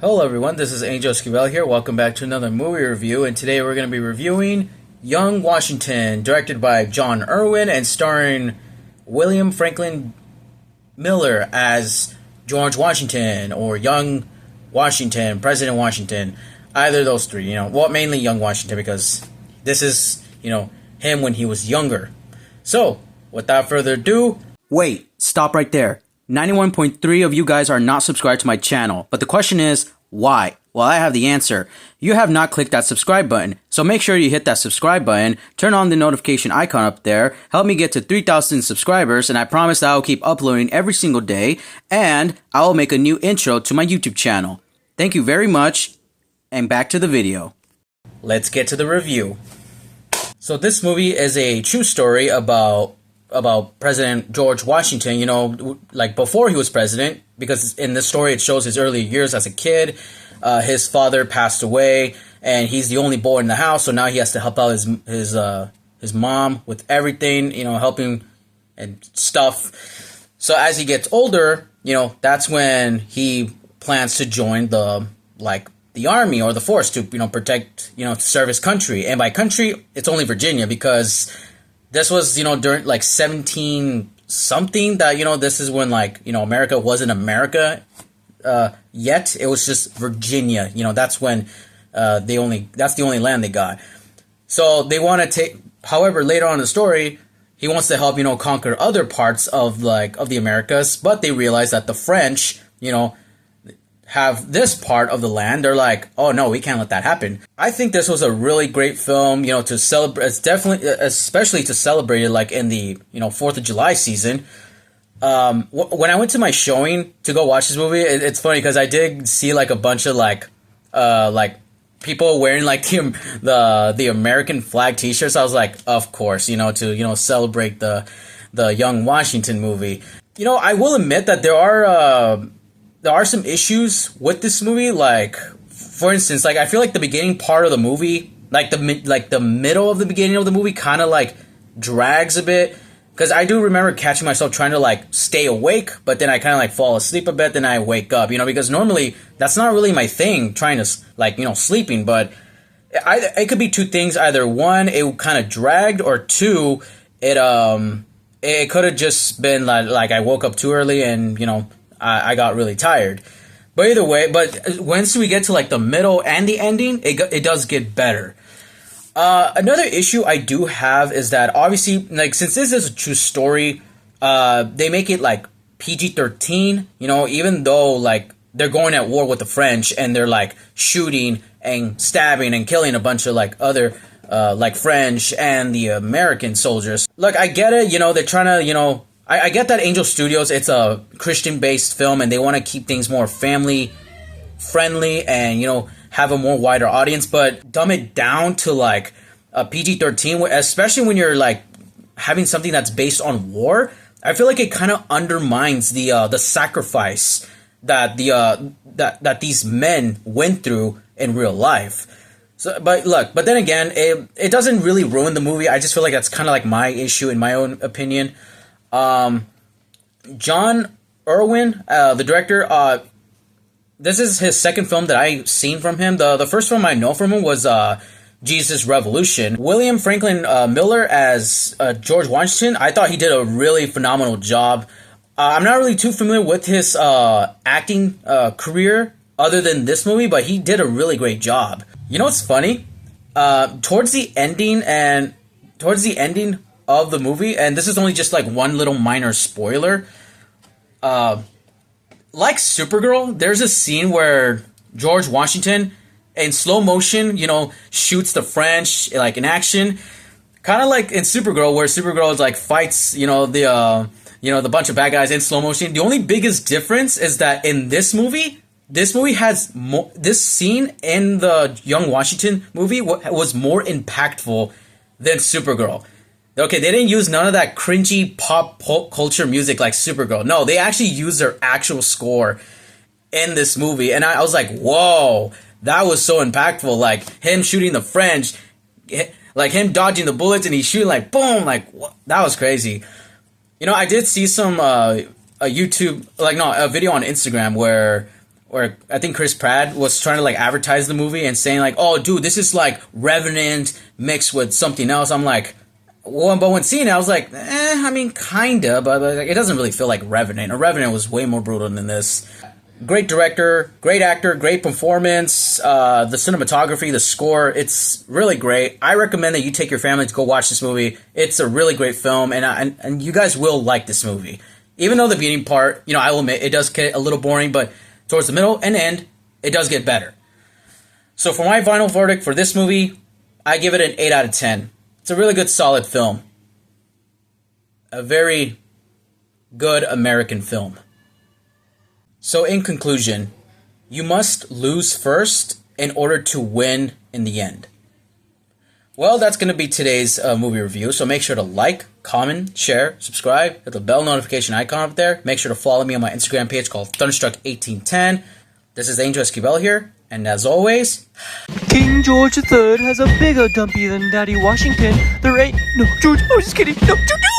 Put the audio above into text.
Hello everyone, this is Angel Esquivel here. Welcome back to another movie review, and today we're going to be reviewing Young Washington, directed by John Erwin and starring William Franklin Miller as George Washington or Young Washington, President Washington. Either of those three, well, mainly Young Washington because this is, him when he was younger. So, without further ado, wait, stop right there. 91.3 of you guys are not subscribed to my channel, but the question is, why? Well, I have the answer. You have not clicked that subscribe button, so make sure you hit that subscribe button, turn on the notification icon up there, help me get to 3,000 subscribers, and I promise that I will keep uploading every single day, and I will make a new intro to my YouTube channel. Thank you very much, and back to the video. Let's get to the review. So this movie is a true story about President George Washington, like before he was president, because in this story it shows his early years as a kid. His father passed away, and he's the only boy in the house, so now he has to help out his mom with everything, helping and stuff. So as he gets older, that's when he plans to join the army or the force to, protect, to serve his country. And by country, it's only Virginia, because this was, during 17 something that, this is when America wasn't America yet. It was just Virginia. That's when that's the only land they got. So they want to take, however, later on in the story, he wants to help, conquer other parts of the Americas, but they realize that the French, have this part of the land. They're like, oh no, we can't let that happen. I think this was a really great film, to celebrate. It's definitely, especially to celebrate it in the 4th of July season. When I went to my showing to go watch this movie, it's funny because I did see a bunch of people wearing the American flag T-shirts. I was like, of course, to celebrate the Young Washington movie. I will admit that there are some issues with this movie. For instance, I feel like the beginning part of the movie, the middle of the beginning of the movie kind of drags a bit. Because I do remember catching myself trying to stay awake, but then I kind of fall asleep a bit, then I wake up, because normally that's not really my thing, trying to, sleeping. But it could be two things. Either one, it kind of dragged, or two, it could have just been I woke up too early and, I got really tired. But either way, once we get to the middle and the ending, it does get better. Another issue I do have is that obviously, since this is a true story, they make it PG-13, even though they're going at war with the French and they're shooting and stabbing and killing a bunch of other French and the American soldiers. Look, I get it, they're trying to, I get that Angel Studios, it's a Christian-based film and they want to keep things more family-friendly and, have a more wider audience, but dumb it down to a PG-13, especially when you're having something that's based on war. I feel like it kind of undermines the sacrifice that that these men went through in real life. So, but then again, it doesn't really ruin the movie. I just feel like that's kind of my issue in my own opinion. John Erwin, the director, this is his second film that I've seen from him. The first film I know from him was Jesus Revolution. William Franklin Miller as George Washington, I thought he did a really phenomenal job. I'm not really too familiar with his acting career other than this movie, but he did a really great job. What's funny? Towards the ending of the movie, and this is only just one little minor spoiler, Supergirl, there's a scene where George Washington, in slow motion, shoots the French, in action. Kind of like in Supergirl, where Supergirl is fights, the bunch of bad guys in slow motion. The only biggest difference is that in this movie has this scene in the Young Washington movie was more impactful than Supergirl. Okay, they didn't use none of that cringy pop culture music like Supergirl. No, they actually used their actual score in this movie. And I was like, whoa, that was so impactful. Him shooting the French, him dodging the bullets and he's shooting boom, what? That was crazy. I did see some a video on Instagram where where I think Chris Pratt was trying to like advertise the movie and saying like, "Oh, dude, this is like Revenant mixed with something else." I'm like, well, but when seeing it, I was like, I mean, kinda, but like, it doesn't really feel like Revenant. Revenant was way more brutal than this. Great director, great actor, great performance. The cinematography, the score, it's really great. I recommend that you take your family to go watch this movie. It's a really great film, and you guys will like this movie. Even though the beginning part, I will admit, it does get a little boring, but towards the middle and end, it does get better. So for my final verdict for this movie, I give it an 8 out of 10. It's a really good, solid film. A very good American film. So in conclusion, you must lose first in order to win in the end. Well, that's going to be today's movie review. So make sure to like, comment, share, subscribe, hit the bell notification icon up there. Make sure to follow me on my Instagram page called Thunderstruck1810. This is Angel Esquivel here, and as always, King George III has a bigger dumpy than Daddy Washington. There ain't no George. I was just kidding. No, George.